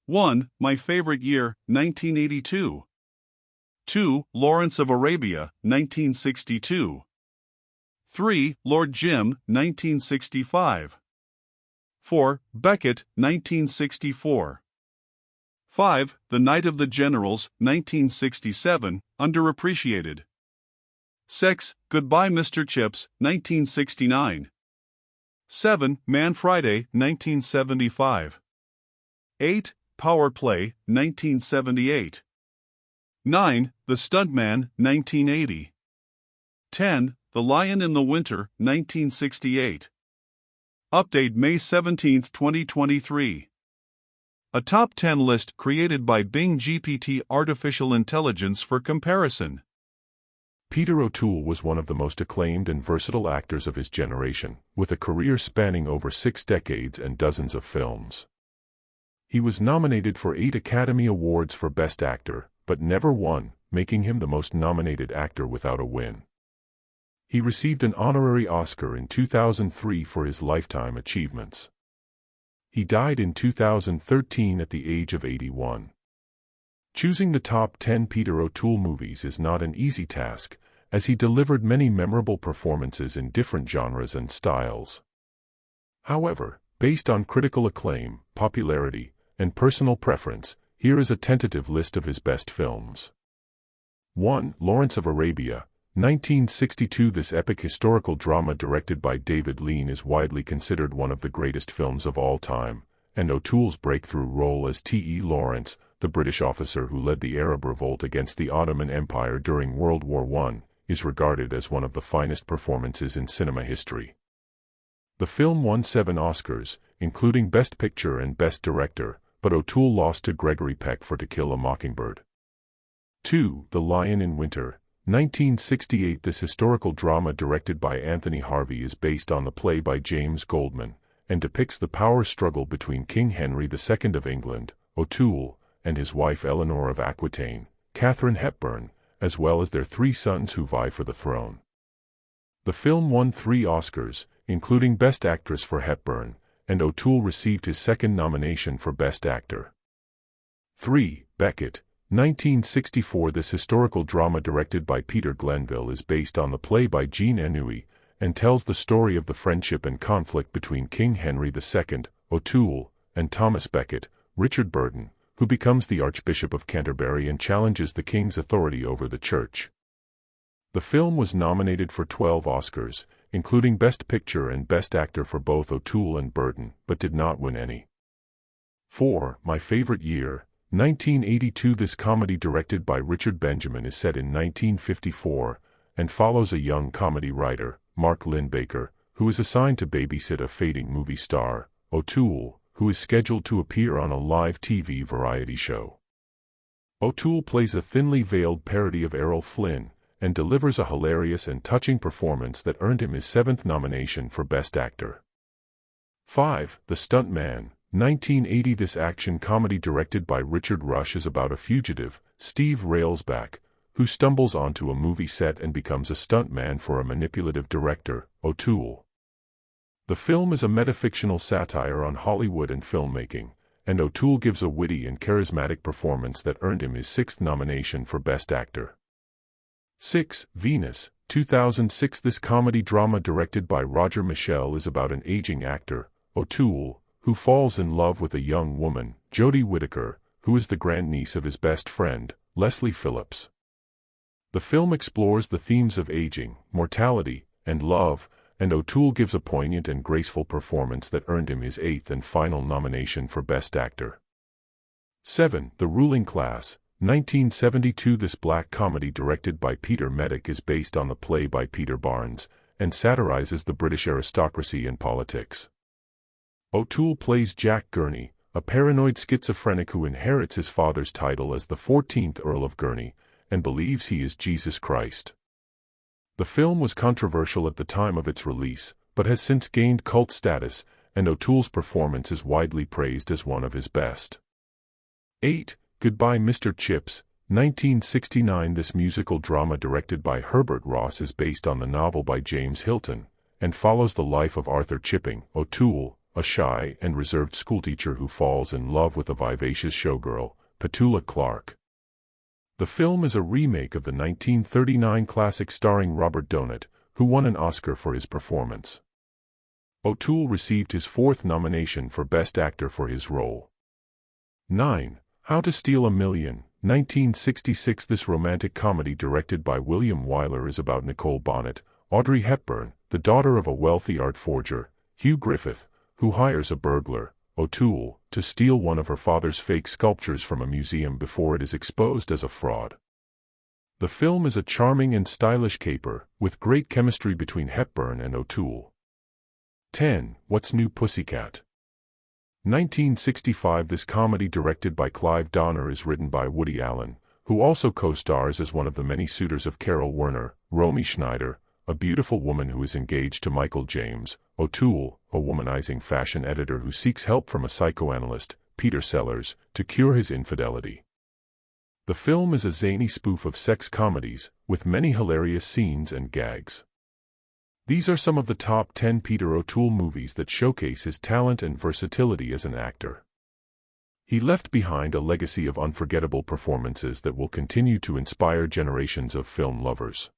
1. My Favorite Year, 1982. 2. Lawrence of Arabia, 1962. 3. Lord Jim, 1965. 4. Beckett, 1964. 5. The Night of the Generals, 1967, underappreciated. 6. Goodbye Mr. Chips, 1969. 7. Man Friday, 1975. 8. Power Play, 1978. 9. The Stuntman, 1980. 10. The Lion in the Winter, 1968. Update May 17, 2023. A top 10 list created by Bing GPT Artificial Intelligence for comparison. Peter O'Toole was one of the most acclaimed and versatile actors of his generation, with a career spanning over 6 decades and dozens of films. He was nominated for 8 Academy Awards for Best Actor, but never won, making him the most nominated actor without a win. He received an honorary Oscar in 2003 for his lifetime achievements. He died in 2013 at the age of 81. Choosing the top 10 Peter O'Toole movies is not an easy task, as he delivered many memorable performances in different genres and styles. However, based on critical acclaim, popularity, and personal preference, here is a tentative list of his best films. 1. Lawrence of Arabia, 1962. This epic historical drama directed by David Lean is widely considered one of the greatest films of all time, and O'Toole's breakthrough role as T.E. Lawrence, the British officer who led the Arab revolt against the Ottoman Empire during World War I, is regarded as one of the finest performances in cinema history. The film won 7 Oscars, including Best Picture and Best Director, but O'Toole lost to Gregory Peck for To Kill a Mockingbird. 2. The Lion in Winter, 1968. This historical drama directed by Anthony Harvey is based on the play by James Goldman, and depicts the power struggle between King Henry II of England, O'Toole, and his wife Eleanor of Aquitaine, Katharine Hepburn, as well as their 3 sons who vie for the throne. The film won 3 Oscars, including Best Actress for Hepburn, and O'Toole received his 2nd nomination for Best Actor. 3. Beckett, 1964. This historical drama directed by Peter Glenville is based on the play by Jean Anouilh, and tells the story of the friendship and conflict between King Henry II, O'Toole, and Thomas Becket, Richard Burton, who becomes the Archbishop of Canterbury and challenges the king's authority over the church. The film was nominated for 12 Oscars, including Best Picture and Best Actor for both O'Toole and Burton, but did not win any. 4. My Favorite Year, 1982. This comedy directed by Richard Benjamin is set in 1954, and follows a young comedy writer, Mark Linn-Baker, who is assigned to babysit a fading movie star, O'Toole, who is scheduled to appear on a live TV variety show. O'Toole plays a thinly veiled parody of Errol Flynn, and delivers a hilarious and touching performance that earned him his 7th nomination for Best Actor. 5. The Stuntman, 1980. This action comedy directed by Richard Rush is about a fugitive, Steve Railsback, who stumbles onto a movie set and becomes a stuntman for a manipulative director, O'Toole. The film is a metafictional satire on Hollywood and filmmaking, and O'Toole gives a witty and charismatic performance that earned him his 6th nomination for Best Actor. 6. Venus, 2006. This comedy drama directed by Roger Michell is about an aging actor, O'Toole, who falls in love with a young woman, Jodie Whittaker, who is the grandniece of his best friend, Leslie Phillips. The film explores the themes of aging, mortality, and love, and O'Toole gives a poignant and graceful performance that earned him his 8th and final nomination for Best Actor. 7. The Ruling Class, 1972. This black comedy directed by Peter Medak is based on the play by Peter Barnes, and satirizes the British aristocracy and politics. O'Toole plays Jack Gurney, a paranoid schizophrenic who inherits his father's title as the 14th Earl of Gurney, and believes he is Jesus Christ. The film was controversial at the time of its release, but has since gained cult status, and O'Toole's performance is widely praised as one of his best. 8. Goodbye Mr. Chips, 1969. This musical drama directed by Herbert Ross is based on the novel by James Hilton, and follows the life of Arthur Chipping, O'Toole, a shy and reserved schoolteacher who falls in love with a vivacious showgirl, Petula Clark. The film is a remake of the 1939 classic starring Robert Donat, who won an Oscar for his performance. O'Toole received his fourth nomination for Best Actor for his role. 9. How to Steal a Million, 1966. This romantic comedy directed by William Wyler is about Nicole Bonnet, Audrey Hepburn, the daughter of a wealthy art forger, Hugh Griffith, who hires a burglar, O'Toole, to steal one of her father's fake sculptures from a museum before it is exposed as a fraud. The film is a charming and stylish caper, with great chemistry between Hepburn and O'Toole. 10. What's New Pussycat? 1965. This comedy directed by Clive Donner is written by Woody Allen, who also co-stars as one of the many suitors of Carol Werner, Romy Schneider, a beautiful woman who is engaged to Michael James, O'Toole, a womanizing fashion editor who seeks help from a psychoanalyst, Peter Sellers, to cure his infidelity. The film is a zany spoof of sex comedies, with many hilarious scenes and gags. These are some of the top 10 Peter O'Toole movies that showcase his talent and versatility as an actor. He left behind a legacy of unforgettable performances that will continue to inspire generations of film lovers.